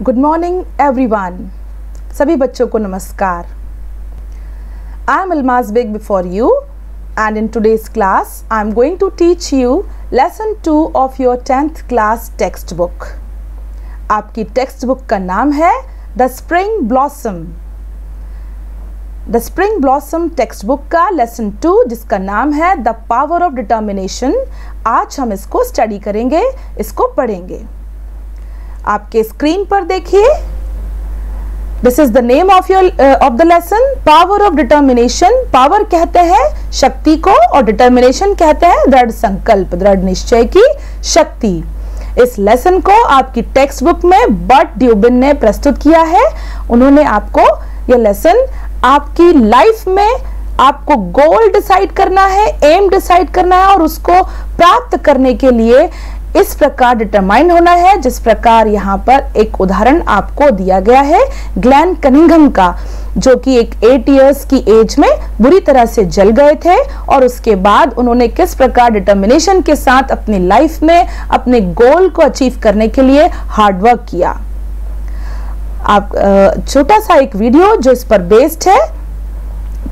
Good morning everyone. सभी बच्चों को नमस्कार। I am Almaz Baig before you and in today's class I am going to teach you lesson 2 of your 10th class textbook. आपकी text book का नाम है the spring blossom. The spring blossom text book का lesson 2 जिसका नाम है the power of determination. आज हम इसको स्टडी करेंगे, इसको पढ़ेंगे। आपके स्क्रीन पर देखिए, this is the name of the lesson, power of determination. Power कहते हैं शक्ति को और डिटर्मिनेशन कहते हैं दृढ़ संकल्प, दृढ़ निश्चय की शक्ति। इस लेसन को आपकी टेक्स्ट बुक में बर्ट ड्यूबिन ने प्रस्तुत किया है। उन्होंने आपको यह लेसन आपकी लाइफ में आपको गोल डिसाइड करना है, एम डिसाइड करना है और उसको प्राप्त करने के लिए इस प्रकार डिटरमाइन होना है जिस प्रकार यहाँ पर एक उदाहरण आपको दिया गया है ग्लेन कनिंघम का, जो कि एक 8 इयर्स की एज में बुरी तरह से जल गए थे और उसके बाद उन्होंने किस प्रकार डिटर्मिनेशन के साथ अपनी लाइफ में अपने गोल को अचीव करने के लिए हार्डवर्क किया। आप छोटा सा एक वीडियो जो इस पर बेस्ड है,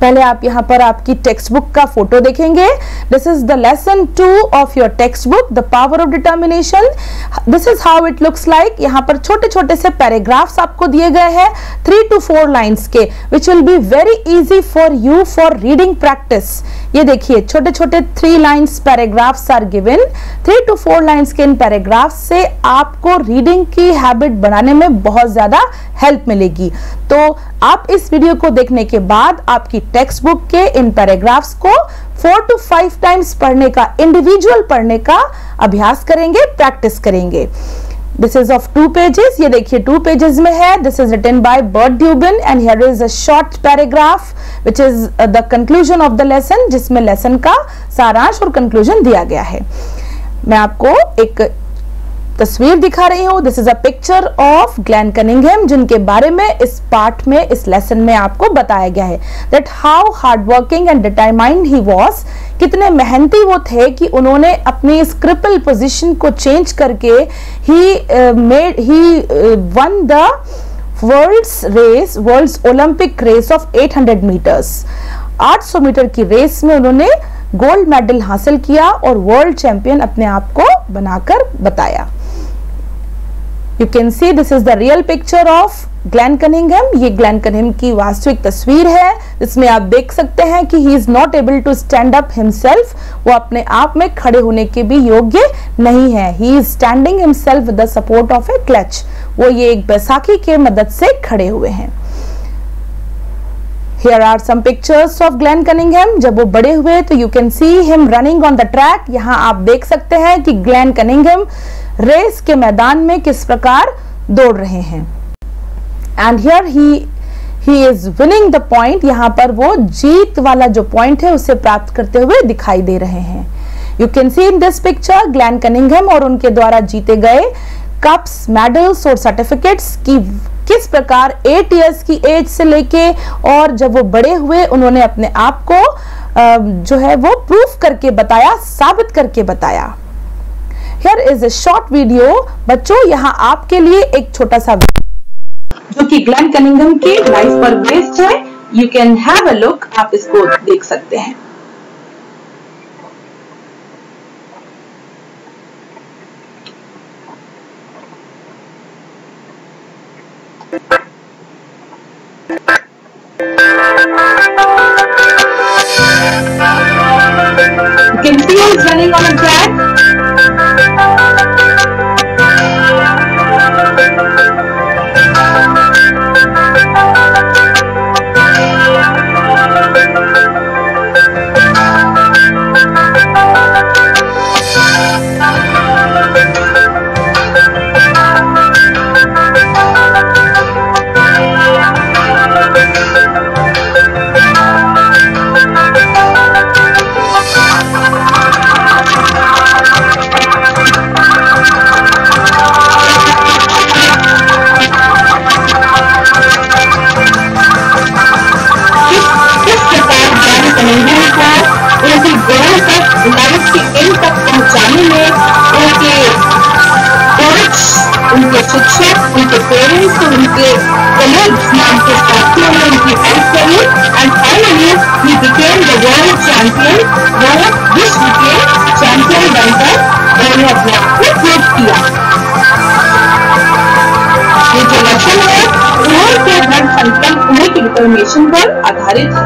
पहले आप यहाँ पर आपकी टेक्स्ट बुक का फोटो देखेंगे। This is the lesson 2 of your text book the power of determination. This is how it looks like. यहाँ पर छोटे छोटे से पैराग्राफ्स आपको दिए गए हैं 3 to 4 लाइन्स के, which will be very easy for you for reading practice. ये देखिए छोटे छोटे 3 lines paragraphs are given. 3 to 4 lines के इन पैराग्राफ्स से आपको रीडिंग की हैबिट बनाने में बहुत ज्यादा हेल्प मिलेगी। तो आप इस वीडियो को देखने के बाद आपकी टेक्स्ट बुक के इन पैराग्राफ्स को 4 to 5 टाइम्स पढ़ने का, इंडिविजुअल पढ़ने का अभ्यास करेंगे, प्रैक्टिस करेंगे। This is of 2 pages. ये देखिए 2 पेजेस में है। This is written by Burt Dubin and here is a short paragraph which is the conclusion of the lesson, जिसमें लेसन का सारांश और कंक्लूजन दिया गया है। मैं आपको एक तस्वीर दिखा रही हूँ। This is a picture of Glenn Cunningham, जिनके बारे में इस पार्ट में, इस लेसन में आपको बताया गया है that how hard working and determined he was. कितने मेहनती वो थे कि उन्होंने अपनी इस क्रिपल पोजीशन को चेंज करके ही won the world's Olympic race of 800 metres. 800 metre की रेस में उन्होंने गोल्ड मेडल हासिल किया और वर्ल्ड चैंपियन अपने आप को बनाकर बताया। You can see this is the real picture of Glenn Cunningham. ये ग्लेन कनिंघम की वास्तविक तस्वीर है, जिसमें आप देख सकते हैं कि he is not able to stand up himself। वो अपने आप में खड़े होने के भी योग्य नहीं है। He is standing himself with the support of a clutch। वो ये एक बैसाखी के मदद से खड़े हुए हैं। Here are some pictures of Glenn Cunningham. जब वो बड़े हुए तो you can see him running on the track। यहाँ आप देख सकते हैं कि ग्लेन कनिंघम रेस के मैदान में किस प्रकार दौड़ रहे हैं। And here he is winning the point. यहाँ पर वो जीत वाला जो पॉइंट है उसे प्राप्त करते हुए दिखाई दे रहे हैं। You can see in this picture Glenn Cunningham और उनके द्वारा जीते गए कप्स, मेडल्स और सर्टिफिकेट्स की किस प्रकार 8 इयर्स की एज से लेके और जब वो बड़े हुए उन्होंने अपने आप को जो है वो प्रूफ करके बताया, साबित करके बताया। Here is a short video। बच्चों यहाँ आपके लिए एक छोटा सा जो कि ग्लेन कनिंघम की लाइफ पर बेस्ड है। You can have a look। आप इसको देख सकते हैं। You can see he is running on a track। शिक्षक, उनके पेरेंट्स और उनके कलीग्स ने उनके साथियों ने उनकी हेल्प करी and finally he became the world champion. वो विश्व के चैंपियन बनकर उन्होंने अपने आप को प्रूव किया। ये जो लेसन है उन्होंने दृढ़ संकल्प उन्हें की डिटर्मिनेशन पर आधारित है।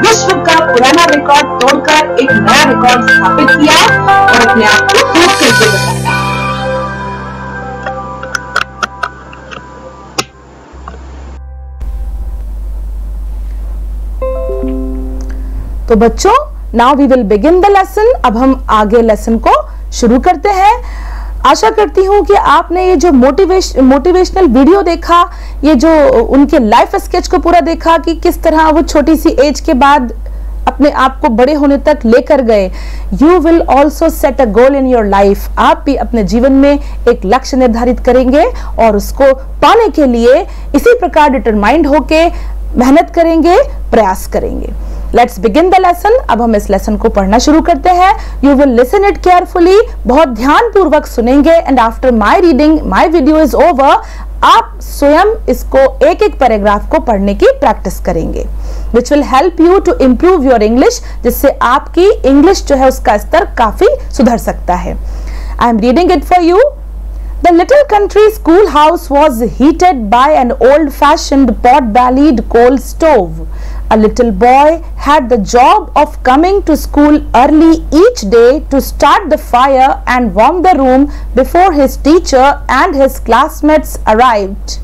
विश्व का पुराना रिकॉर्ड तोड़कर एक नया रिकॉर्ड स्थापित किया और अपने आप को प्रूव करके बताया। तो बच्चों, now we will begin the lesson. अब हम आगे लेसन को शुरू करते हैं। आशा करती हूँ कि आपने ये जो मोटिवेशनल वीडियो देखा, ये जो उनके लाइफ स्केच को पूरा देखा कि किस तरह वो छोटी सी एज के बाद अपने आप को बड़े होने तक लेकर गए। You will also set a goal in your life. आप भी अपने जीवन में एक लक्ष्य निर्धारित करेंगे और उसको पाने के लिए इसी प्रकार डिटरमाइंड होके मेहनत करेंगे, प्रयास करेंगे। Let's begin the lesson. अब हम इस लेसन को पढ़ना शुरू करते हैं। You will listen it carefully, बहुत ध्यान पूर्वक सुनेंगे and after my reading my video is over, आप स्वयं इसको एक एक पैराग्राफ को पढ़ने की प्रैक्टिस करेंगे, which will help you to improve your English, जिससे आपकी इंग्लिश जो है उसका स्तर काफी सुधर सकता है। I am reading it for you. The little country schoolhouse was heated by an old-fashioned pot-bellied coal stove. A little boy had the job of coming to school early each day to start the fire and warm the room before his teacher and his classmates arrived.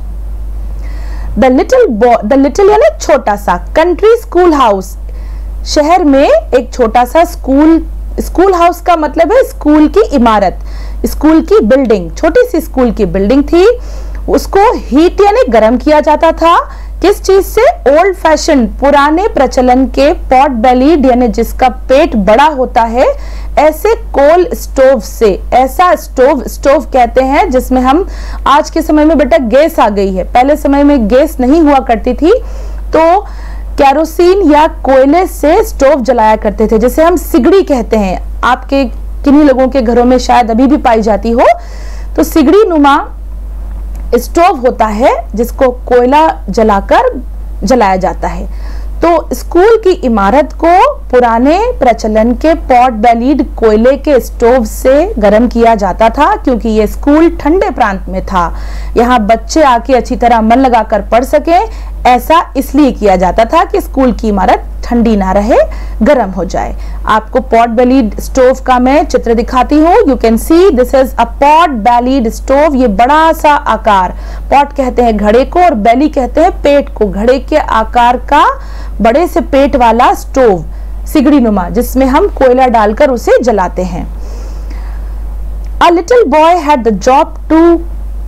The little यानी छोटा सा, country schoolhouse, शहर में एक छोटा सा school house का मतलब है स्कूल की इमारत, स्कूल की बिल्डिंग, छोटी सी स्कूल की बिल्डिंग थी। उसको हीट यानी गर्म किया जाता था। किस चीज से? ओल्ड फैशन, पुराने प्रचलन के, पॉट बेलीड यानी जिसका पेट बड़ा होता है, ऐसे कोल स्टोव से। ऐसा स्टोव कहते हैं जिसमें हम, आज के समय में बेटा गैस आ गई है, पहले समय में गैस नहीं हुआ करती थी, तो कैरोसिन या कोयले से स्टोव जलाया करते थे, जिसे हम सिगड़ी कहते हैं। आपके किन्हीं लोगों के घरों में शायद अभी भी पाई जाती हो। तो सिगड़ी नुमा स्टोव होता है जिसको कोयला जलाकर जलाया जाता है। तो स्कूल की इमारत को पुराने प्रचलन के पॉट बेलीड कोयले के स्टोव से गर्म किया जाता था, क्योंकि ये स्कूल ठंडे प्रांत में था। यहाँ बच्चे आके अच्छी तरह मन लगाकर पढ़ सके, ऐसा इसलिए किया जाता था कि स्कूल की इमारत ठंडी ना रहे, गर्म हो जाए। आपको पॉट बेलीड स्टोव का मैं चित्र दिखाती हूँ। You can see this is a pot bellied stove. ये बड़ा सा आकार, पॉट कहते हैं घड़े को और बेली कहते हैं पेट को, घड़े के आकार का बड़े से पेट वाला स्टोव, सिगड़ी नुमा, जिसमें हम कोयला डालकर उसे जलाते हैं। A little boy had the job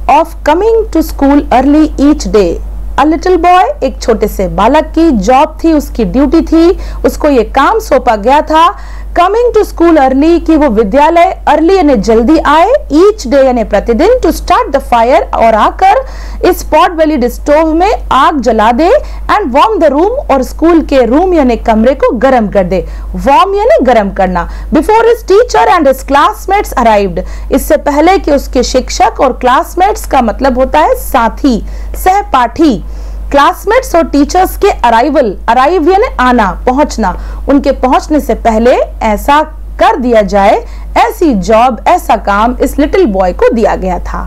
of coming to school early each day. A little boy, एक छोटे से बालक की जॉब थी, उसकी ड्यूटी थी, उसको ये काम सौंपा गया था कमिंग टू स्कूल अर्ली, कि वो विद्यालय अर्ली यानी जल्दी आए, ईच डे यानी प्रतिदिन, टू स्टार्ट द फायर, और आकर इस पॉट बेलीड स्टोव में आग जला दे, एंड वार्म द रूम, और स्कूल के रूम यानी कमरे को गर्म कर दे। वार्म यानी गर्म करना। Before his teacher and his classmates arrived, इससे पहले कि उसके शिक्षक और क्लासमेट्स का मतलब होता है साथी, सहपाठी। क्लासमेट्स और टीचर्स के अराइव यानी आना, पहुंचना, उनके पहुंचने से पहले ऐसा कर दिया जाए, ऐसी जॉब, ऐसा काम इस लिटिल बॉय को दिया गया था।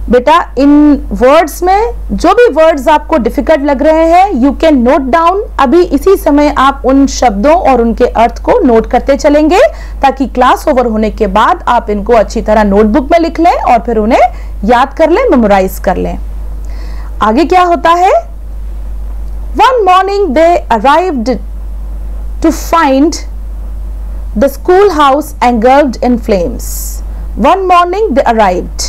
बेटा इन वर्ड्स में जो भी वर्ड्स आपको डिफिकल्ट लग रहे हैं, यू कैन नोट डाउन। अभी इसी समय आप उन शब्दों और उनके अर्थ को नोट करते चलेंगे, ताकि क्लास ओवर होने के बाद आप इनको अच्छी तरह नोटबुक में लिख लें और फिर उन्हें याद कर लें, मेमोराइज कर लें। आगे क्या होता है? One morning they arrived to find the schoolhouse engulfed in flames. One morning they arrived.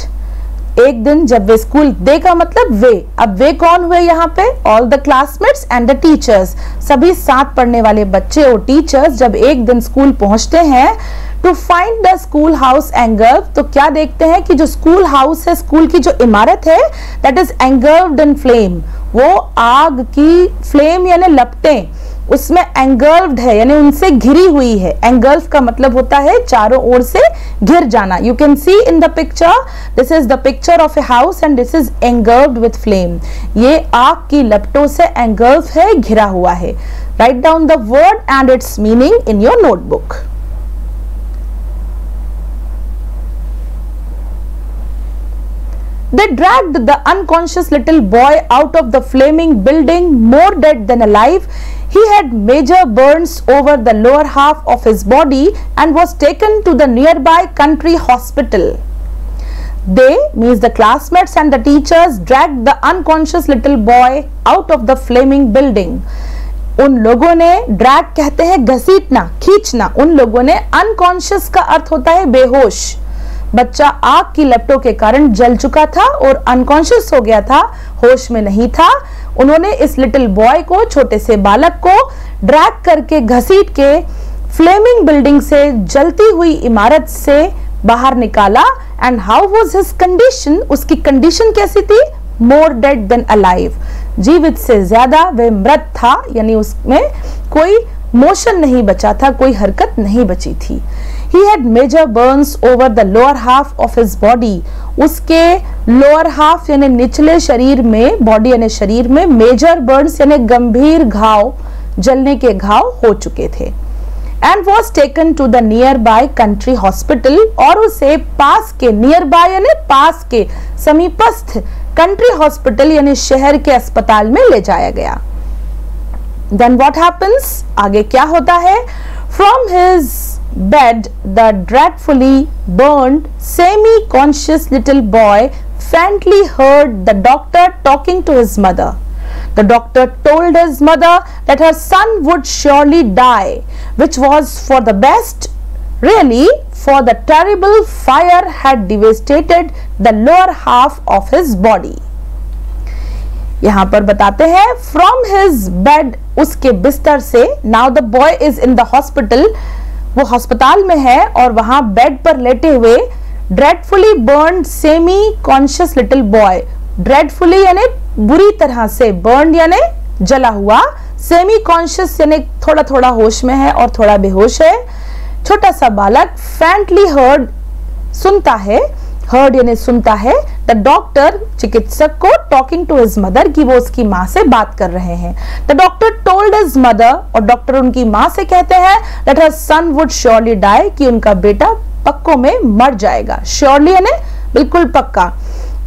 एक दिन जब वे स्कूल, दे का मतलब वे, अब वे कौन हुए यहाँ पे? All the classmates and the teachers, सभी साथ पढ़ने वाले बच्चे और टीचर्स जब एक दिन स्कूल पहुंचते हैं to find the school house engulfed, तो क्या देखते हैं कि जो स्कूल हाउस है, स्कूल की जो इमारत है, दैट इज एंगल्व्ड इन फ्लेम, वो आग की फ्लेम यानी लपटें उसमें एंगल्व्ड है, यानी उनसे घिरी हुई है। एंगल्व का मतलब होता है चारों ओर से घिर जाना। You can see in the picture, this is the picture of a house and this is engulfed with flame. ये आग की लपटों से एंगल्व है, घिरा हुआ है। Write down the word and it's meaning in your notebook. They dragged the unconscious little boy out of the flaming building, more dead than alive. He had major burns over the lower half of his body and was taken to the nearby country hospital. They, means the classmates and the teachers, dragged the unconscious little boy out of the flaming building. उन लोगों ने, drag कहते हैं घसीटना, खींचना, उन लोगों ने, unconscious का अर्थ होता है बेहोश। बच्चा आग की लपटों के कारण जल चुका था और अनकॉन्शियस हो गया था, होश में नहीं था। उन्होंने इस लिटिल बॉय को, छोटे से बालक को ड्रैग करके, घसीट के फ्लेमिंग बिल्डिंग से, जलती हुई इमारत से बाहर निकाला। And how was his condition, उसकी कंडीशन कैसी थी? मोर डेड देन अलाइव, जीवित से ज्यादा वह मृत था, यानी उसमें कोई मोशन नहीं बचा था, कोई हरकत नहीं बची थी। He had major burns over the lower half of his body. उसके lower half यानी निचले शरीर में, बॉडी यानी शरीर में, major burns यानी गंभीर घाव, जलने के घाव हो चुके थे। And was taken to the nearby country hospital, और उसे पास के, nearby यानी पास के, समीपस्थ country hospital यानी शहर के अस्पताल में ले जाया गया। Then what happens? आगे क्या होता है? From his bed, the dreadfully burned, semi-conscious little boy faintly heard the doctor talking to his mother. The doctor told his mother that her son would surely die, which was for the best, really, for the terrible fire had devastated the lower half of his body. यहाँ पर बताते हैं from his bed, उसके बिस्तर से। Now the boy is in the hospital, वो अस्पताल में है और वहां बेड पर लेटे हुए dreadfully burned semi conscious little boy, dreadfully यानी बुरी तरह से, बर्न्ड यानी जला हुआ, सेमी कॉन्शियस यानी थोड़ा थोड़ा होश में है और थोड़ा बेहोश है, छोटा सा बालक। फैंटली हर्ड, सुनता है, हर्ड यानी सुनता है, द डॉक्टर, चिकित्सक को, टॉकिंग टू हिज मदर, कि वो उसकी माँ से बात कर रहे हैं। The doctor told his mother, और डॉक्टर उनकी माँ से कहते हैं that her son would surely die, कि उनका बेटा पक्कों में मर जाएगा। श्योरली यानी बिल्कुल पक्का,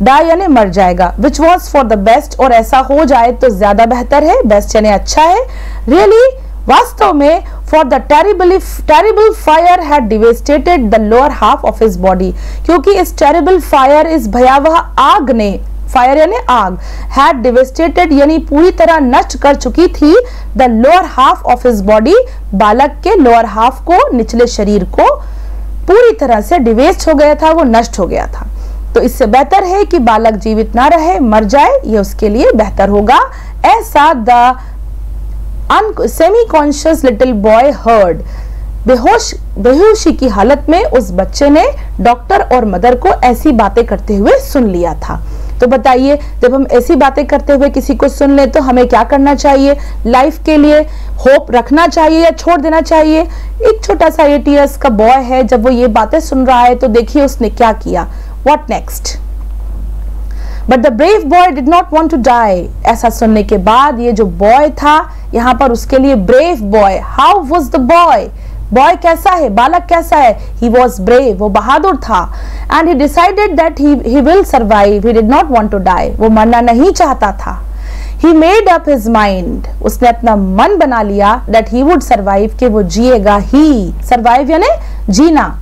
डाई यानी मर जाएगा। Which was for the best, और ऐसा हो जाए तो ज्यादा बेहतर है, बेस्ट यानी अच्छा है। रियली, वास्तव में, for the terrible fire had devastated the lower half of his body, क्योंकि इस टेरिबल फायर, इस भयावह आग ने, फायर यानी आग, हैड डिवेस्टेटेड यानी पूरी तरह नष्ट कर चुकी थी, the lower half of his body, बालक के लोअर हाफ को, निचले शरीर को पूरी तरह से डिवेस्ट हो गया था, वो नष्ट हो गया था। तो इससे बेहतर है कि बालक जीवित ना रहे, मर जाए, ये उसके लिए बेहतर होगा। ऐसा the semi-conscious little boy heard, बेहोशी की हालत में उस बच्चे ने डॉक्टर और मदर को ऐसी बातें करते हुए सुन लिया था। तो बताइए, जब हम ऐसी बातें करते हुए किसी को सुन ले तो हमें क्या करना चाहिए? लाइफ के लिए होप रखना चाहिए या छोड़ देना चाहिए? एक छोटा सा 8 इयर्स का बॉय है, जब वो ये बातें सुन रहा है तो देखिए उसने क्या किया। What next? But the brave boy did not want to die. ऐसा सुनने के बाद ये जो बॉय था, यहाँ पर उसके लिए brave boy, how was the boy, boy कैसा है, बालक कैसा है? ही वॉज ब्रेव, वो बहादुर था। And he decided that he will survive, he did not want to die, वो मरना नहीं चाहता था। He made up his mind, उसने अपना मन बना लिया, दैट ही वुड सर्वाइव, कि वो जिएगा ही, सर्वाइव यानी जीना।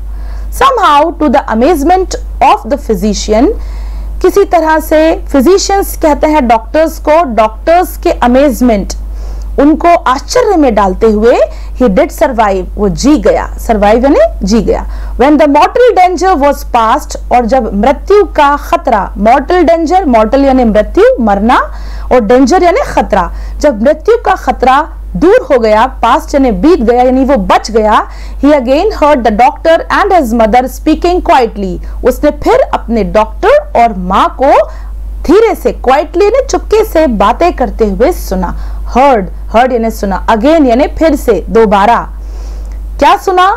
somehow to the amazement of the physician, किसी तरह से फिजिशियंस कहते हैं डॉक्टर्स को, डॉक्टर्स के अमेजमेंट, उनको आश्चर्य में डालते हुए, he did survive, वो जी गया, survive यानी जी गया। When the mortal danger was past, और जब मृत्यु का खतरा, mortal danger, mortal यानी मृत्यु, मरना, और danger यानी खतरा, जब मृत्यु का खतरा दूर हो गया, पास्ट यानी बीत गया, यानी वो बच गया, he again heard the doctor and his mother speaking quietly, उसने फिर अपने डॉक्टर और माँ को धीरे से, क्वाइटली यानी चुपके से बातें करते हुए सुना। हर्ड, हर्ड यानी सुना, अगेन यानी फिर से, दोबारा। क्या सुना?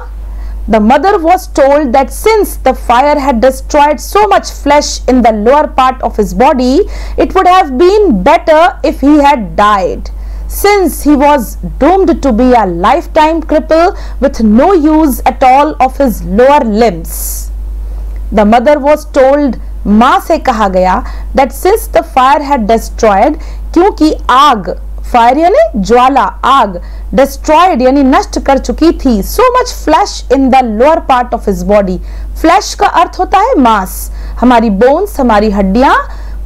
The mother was told that since the fire had destroyed so much flesh in the lower part of his body, it would have been better if he had died, since he was doomed to be a lifetime cripple with no use at all of his lower limbs. The mother was told, माँ से कहा गया, that since the fire had destroyed, क्योंकि आग, fire यानी ज्वाला, आग, destroyed यानी नष्ट कर चुकी थी, so much flesh in the lower part of his body. flesh का अर्थ होता है मांस, हमारी बोन्स, हमारी हड्डियां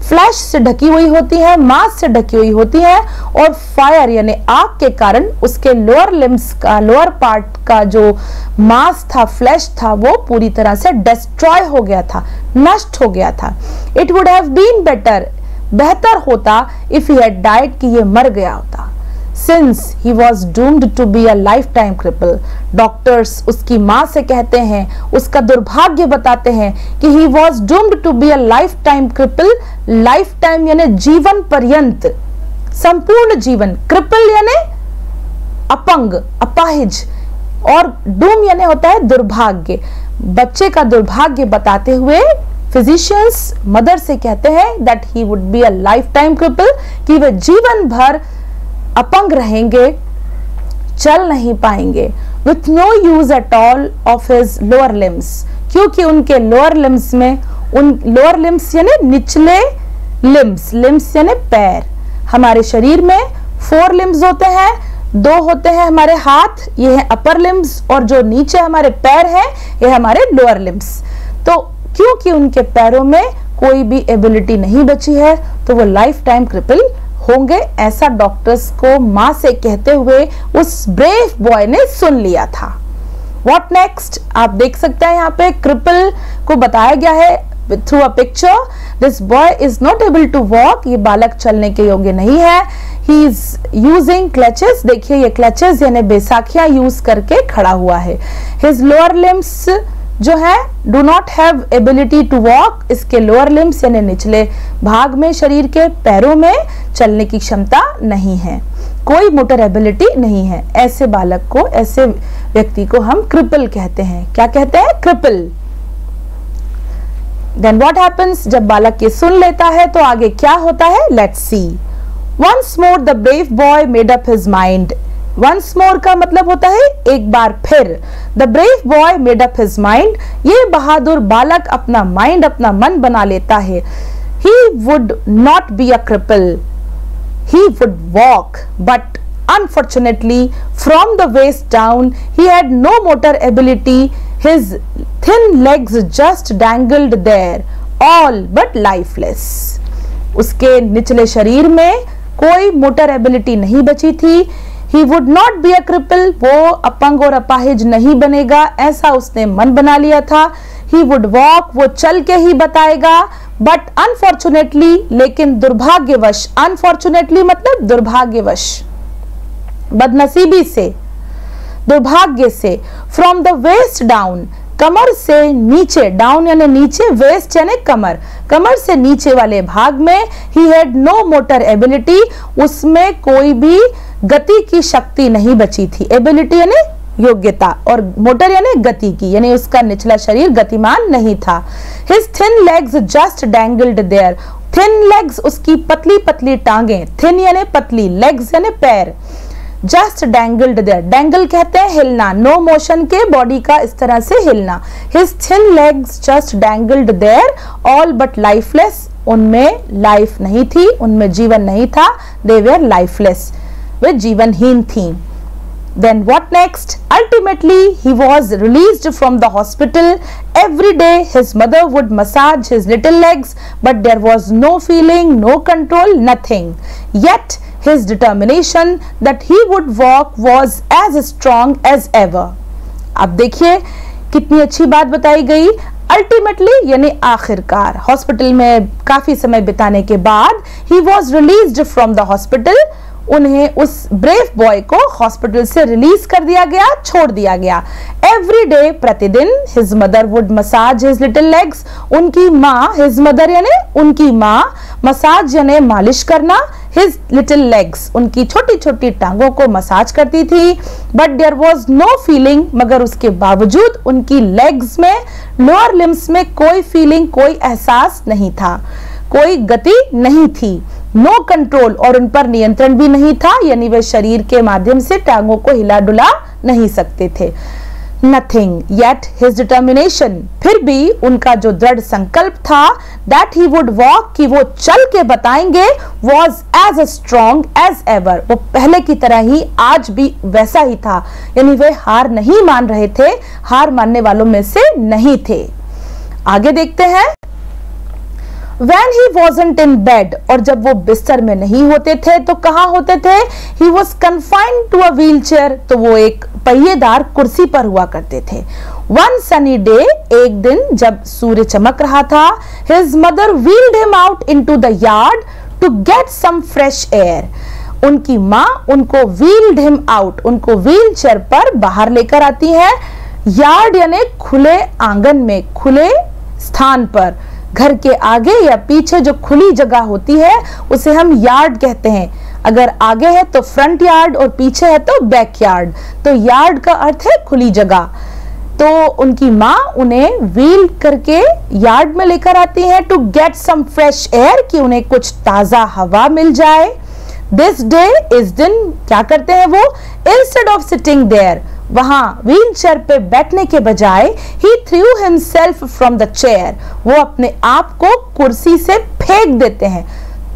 फ्लैश से ढकी हुई होती है, मांस से ढकी हुई होती है, और फायर यानी आग के कारण उसके लोअर लिम्स का, लोअर पार्ट का जो मांस था, फ्लैश था, वो पूरी तरह से डिस्ट्रॉय हो गया था, नष्ट हो गया था। It would have been better, बेहतर होता, इफ ही हैड डाइड, कि ये मर गया होता। Since he was doomed to be a lifetime cripple, doctors उसकी माँ से कहते हैं, उसका दुर्भाग्य बताते हैं कि he was doomed to be a lifetime cripple, lifetime यानी जीवन पर्यंत, संपूर्ण जीवन, cripple यानी अपंग, अपाहिज, और doom यानी होता है दुर्भाग्य। बच्चे का दुर्भाग्य बताते हुए फिजिशियंस मदर से कहते हैं that he would be a lifetime cripple, कि वह जीवन भर अपंग रहेंगे, चल नहीं पाएंगे, with no use at all of his lower limbs, क्योंकि उनके लोअर लिम्स में, उन लोअर लिम्स यानी निचले लिम्स, लिम्स यानी पैर, हमारे शरीर में 4 लिम्स होते हैं, 2 होते हैं हमारे हाथ, ये है अपर लिम्स, और जो नीचे हमारे पैर हैं ये हमारे लोअर लिम्स। तो क्योंकि उनके पैरों में कोई भी एबिलिटी नहीं बची है, तो वो लाइफ टाइम क्रिपल होंगे, ऐसा डॉक्टर्स को माँ से कहते हुए उस ब्रेव बॉय ने सुन लिया था। What next? आप देख सकते हैं यहाँ पे क्रिपल को बताया गया है through a picture. This boy is not able to walk, ये बालक चलने के योग्य नहीं है। ही इज यूजिंग क्लचेस, देखिए ये क्लचेस यानी बैसाखियां यूज करके खड़ा हुआ है। हिज लोअर लिम्स जो है do not have ability to walk, इसके लोअर लिम्स यानी निचले भाग में शरीर के पैरों में चलने की क्षमता नहीं है, कोई मोटर एबिलिटी नहीं है। ऐसे बालक को, ऐसे व्यक्ति को हम क्रिपल कहते हैं। क्या कहते हैं? क्रिपल। Then what happens? जब बालक ये सुन लेता है तो आगे क्या होता है? Let's see. Once more the brave boy made up his mind. Once more का मतलब होता है एक बार फिर। The brave boy made up his mind, ये बहादुर बालक अपना माइंड, अपना मन बना लेता है। He would not be a cripple, he would walk, but unfortunately from the waist down he had no motor ability, his thin legs just dangled there, all but lifeless. उसके निचले शरीर में कोई मोटर एबिलिटी नहीं बची थी। He would not be a cripple, वो अपंग और अपाहिज नहीं बनेगा, ऐसा उसने मन बना लिया था। He would walk, वो चल के ही बताएगा, but unfortunately, लेकिन दुर्भाग्यवश, unfortunately मतलब दुर्भाग्यवश, बदनसीबी से, दुर्भाग्य से, from the waist down, कमर से नीचे, डाउन यानी नीचे, वेस्ट यानी कमर, कमर से नीचे वाले भाग में he had no motor ability, उसमें कोई भी गति की शक्ति नहीं बची थी। एबिलिटी यानी योग्यता, और मोटर यानी गति की, यानी उसका निचला शरीर गतिमान नहीं था। His thin legs just dangled there, thin legs उसकी पतली पतली टांगे, thin यानी पतली, legs यानी पैर, जस्ट डैंगल्ड देयर, डैंगल कहते हैं हिलना, नो मोशन के बॉडी का इस तरह से हिलना। His thin legs just dangled there, all but lifeless, उनमें लाइफ नहीं थी, उनमें जीवन नहीं था। दे वेर लाइफलेस, वे जीवनहीन थी। Then what next? Ultimately, he was released from the hospital. Every day, his mother would massage his little legs, but there was no feeling, no control, nothing. Yet, His determination that he would walk was as strong as ever. अब देखिए कितनी अच्छी बात बताई गई। Ultimately यानी आखिरकार hospital में काफी समय बिताने के बाद he was released from the hospital, उन्हें उस ब्रेव बॉय को हॉस्पिटल से रिलीज कर दिया गया, छोड़ दिया गया। एवरी डे प्रतिदिन his mother would massage his little legs, उनकी माँ, हिज मदर यानी उनकी माँ, मसाज यानी मालिश करना, हिज लिटिल लेग्स उनकी छोटी छोटी टांगों को मसाज करती थी। But there was no feeling, मगर उसके बावजूद उनकी लेग्स में, लोअर लिम्स में कोई फीलिंग, कोई एहसास नहीं था, कोई गति नहीं थी। नो कंट्रोल, और उन पर नियंत्रण भी नहीं था, यानी वे शरीर के माध्यम से टांगों को हिला डुला नहीं सकते थे। नथिंग येट हिज डिटर्मिनेशन, फिर भी उनका जो दृढ़ संकल्प था, दैट ही वुड वॉक, कि वो चल के बताएंगे, was as strong as ever, वो पहले की तरह ही आज भी वैसा ही था, यानी वे हार नहीं मान रहे थे, हार मानने वालों में से नहीं थे। आगे देखते हैं। When he wasn't in bed, और जब वो बिस्तर में नहीं होते थे तो कहाँ होते थे? He was confined to a wheelchair, तो वो एक पहिएदार कुर्सी पर हुआ करते थे। One sunny day, एक दिन जब सूर्य चमक रहा था, his mother wheeled him out into the yard to get some fresh air, उनकी माँ उनको wheeled him out, उनको व्हील चेयर पर बाहर लेकर आती है। यार्ड यानी खुले आंगन में, खुले स्थान पर, घर के आगे या पीछे जो खुली जगह होती है उसे हम यार्ड कहते हैं। अगर आगे है तो फ्रंट यार्ड और पीछे है तो बैक यार्ड, तो यार्ड का अर्थ है खुली जगह। तो उनकी माँ उन्हें व्हील करके यार्ड में लेकर आती है to get some fresh air, कि उन्हें कुछ ताजा हवा मिल जाए। दिस डे, इस दिन क्या करते हैं वो? इंस्टेड ऑफ सिटिंग देयर, वहां व्हील चेयर पे बैठने के बजाय, he threw himself from the chair, वो अपने आप को कुर्सी से फेंक देते हैं।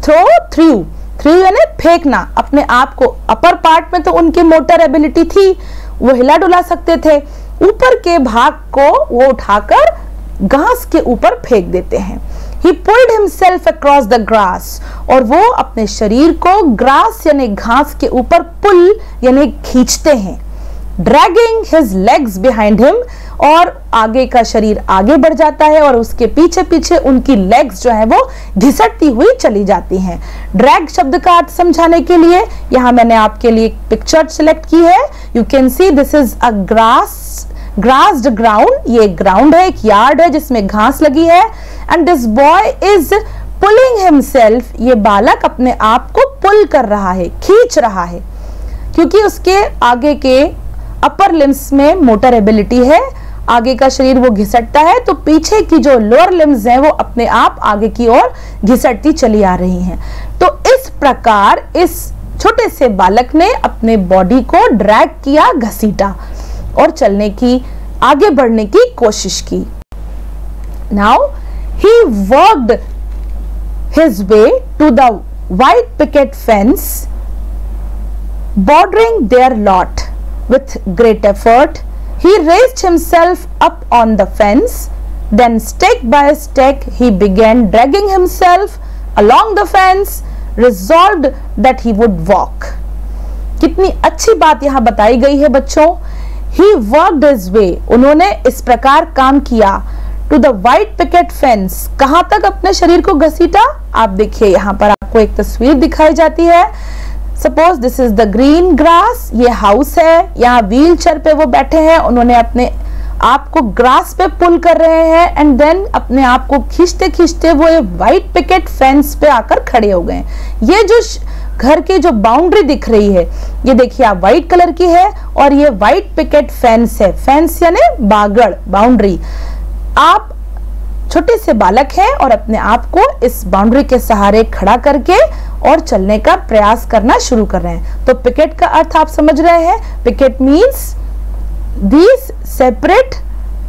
थ्रू यानी फेंकना, अपने आप को। अपर पार्ट में तो उनकी मोटर एबिलिटी थी, वो हिला डुला सकते थे, ऊपर के भाग को वो उठाकर घास के ऊपर फेंक देते हैं। He pulled himself across the grass, और वो अपने शरीर को ग्रास यानी घास के ऊपर पुल यानी खींचते हैं। Dragging his legs behind him, और आगे का शरीर आगे बढ़ जाता है और उसके पीछे पीछे उनकी लेग्स जो है वो घिसटती हुई चली जाती हैं। ड्रैग शब्द का अर्थ समझाने के लिए यहाँ मैंने आपके लिए एक पिक्चर सिलेक्ट की है। You can see this is a grassed ground, ये ग्राउंड है, एक यार्ड है जिसमें घास लगी है। And this boy is pulling himself, ये बालक अपने आप को पुल कर रहा है, खींच रहा है, क्योंकि उसके आगे के अपर लिम्स में मोटर एबिलिटी है, आगे का शरीर वो घिसटता है, तो पीछे की जो लोअर लिम्स हैं वो अपने आप आगे की ओर घिसटती चली आ रही हैं। तो इस प्रकार इस छोटे से बालक ने अपने बॉडी को ड्रैग किया, घसीटा और चलने की, आगे बढ़ने की कोशिश की। Now he worked his way to the white picket fence bordering their lot. With great effort, he raised himself up on the fence. Then, step by step, he began dragging himself along the fence, resolved that he would walk. कितनी अच्छी बात यहाँ बताई गई है बच्चों। He worked his way, उन्होंने इस प्रकार काम किया। To the white picket fence, कहाँ तक अपने शरीर को घसीटा? आप देखिए यहाँ पर आपको एक तस्वीर दिखाई जाती है। Suppose this is the green grass, ये हाउस है, यहाँ व्हील चेयर पे वो बैठे हैं, उन्होंने अपने आप को ग्रास पे पुल कर रहे हैं एंड देन अपने आप को खींचते खींचते वो व्हाइट पिकेट फेंस पे आकर खड़े हो गए। ये जो घर की जो बाउंड्री दिख रही है, ये देखिए आप व्हाइट कलर की है और ये व्हाइट पिकेट फेंस है। फेंस यानी बागड़, बाउंड्री। आप छोटे से बालक हैं और अपने आप को इस बाउंड्री के सहारे खड़ा करके और चलने का प्रयास करना शुरू कर रहे हैं। तो पिकेट का अर्थ आप समझ रहे हैं। Picket means these separate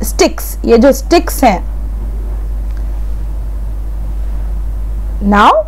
sticks, ये जो स्टिक्स हैं। नाउ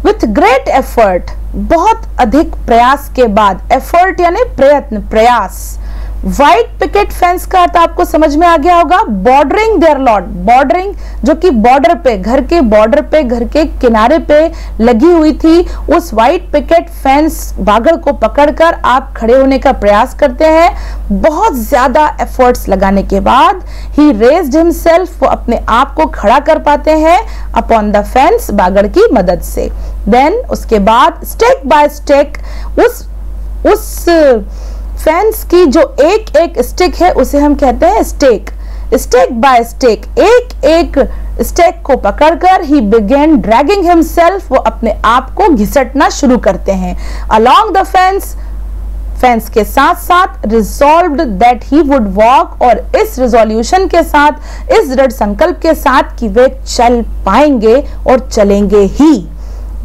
विथ ग्रेट एफर्ट, बहुत अधिक प्रयास के बाद, एफर्ट यानी प्रयत्न, प्रयास, व्हाइट पिकेट फेंस का अर्थ आपको समझ में आ गया होगा, बॉर्डरिंग देयर लॉट, बॉर्डरिंग जो कि बॉर्डर पे, घर के बॉर्डर पे, घर के किनारे पे लगी हुई थी, उस व्हाइट पिकेट फेंस बागड़ को पकड़कर आप खड़े होने का प्रयास करते हैं। बहुत ज्यादा एफर्ट्स लगाने के बाद ही रेज्ड हिमसेल्फ, वो अपने आप को खड़ा कर पाते हैं अपॉन द फेंस, बागड़ की मदद से। देन उसके बाद स्टेक बाय स्टेक, उस फेंस की जो एक एक स्टिक है उसे हम कहते हैं स्टेक। स्टेक बाय स्टेक, एक एक स्टेक को पकड़कर ही बिगेन ड्रैगिंग हिमसेल्फ, वो अपने आप को घिसटना शुरू करते हैं अलोंग द फेंस के साथ साथ resolved that he would walk, और इस रिजोल्यूशन के साथ, इस दृढ़ संकल्प के साथ कि वे चल पाएंगे और चलेंगे ही।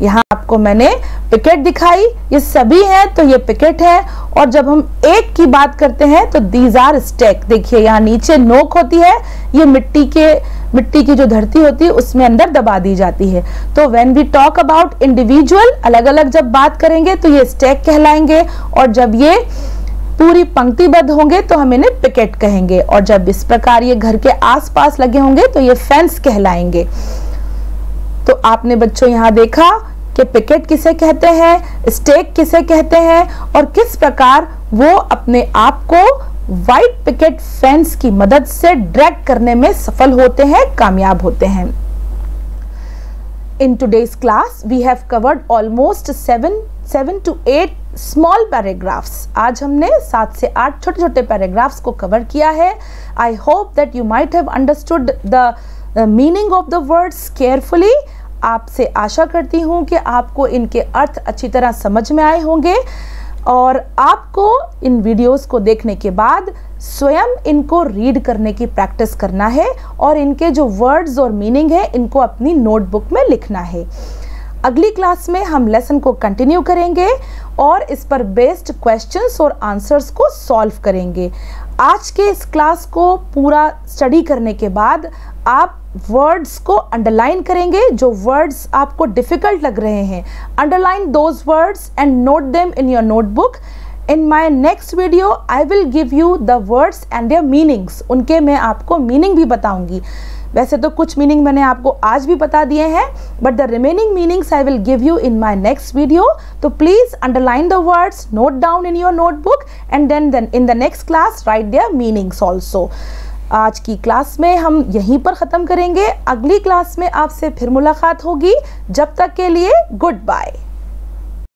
यहाँ आपको मैंने पिकेट दिखाई, ये सभी हैं तो ये पिकेट है। और जब हम एक की बात करते हैं तो दीज आर स्टेक। देखिए यहाँ नीचे नोक होती है, ये मिट्टी की जो धरती होती है उसमें अंदर दबा दी जाती है। तो when we talk about individual, अलग अलग जब बात करेंगे तो ये स्टेक कहलाएंगे, और जब ये पूरी पंक्तिबद्ध होंगे तो हम इन्हें पिकेट कहेंगे, और जब इस प्रकार ये घर के आसपास लगे होंगे तो ये फेंस कहलाएंगे। तो आपने बच्चों यहाँ देखा कि पिकेट किसे कहते हैं, स्टेक किसे कहते हैं, और किस प्रकार वो अपने आप को व्हाइट पिकेट फेंस की मदद से ड्रैग करने में सफल होते हैं, कामयाब होते हैं। In today's class we have covered almost 7 to 8 small paragraphs. आज हमने 7 से 8 छोटे छोटे पैराग्राफ्स को कवर किया है। I hope that you might have understood the meaning of the words carefully. आपसे आशा करती हूँ कि आपको इनके अर्थ अच्छी तरह समझ में आए होंगे, और आपको इन वीडियोस को देखने के बाद स्वयं इनको रीड करने की प्रैक्टिस करना है, और इनके जो वर्ड्स और मीनिंग है इनको अपनी नोटबुक में लिखना है। अगली क्लास में हम लेसन को कंटिन्यू करेंगे और इस पर बेस्ड क्वेश्चंस और आंसर्स को सॉल्व करेंगे। आज के इस क्लास को पूरा स्टडी करने के बाद आप वर्ड्स को अंडरलाइन करेंगे। जो वर्ड्स आपको डिफिकल्ट लग रहे हैं, underline those words and note them in your notebook. In my next video I will give you the words and there meanings. उनके मैं आपको मीनिंग भी बताऊंगी। वैसे तो कुछ मीनिंग मैंने आपको आज भी बता दिए हैं, but the remaining meanings I will give you in my next video. तो please underline the words, note down in your notebook, and then in the next class write their meanings also. आज की class में हम यहीं पर ख़त्म करेंगे। अगली क्लास में आपसे फिर मुलाकात होगी। जब तक के लिए गुड बाय।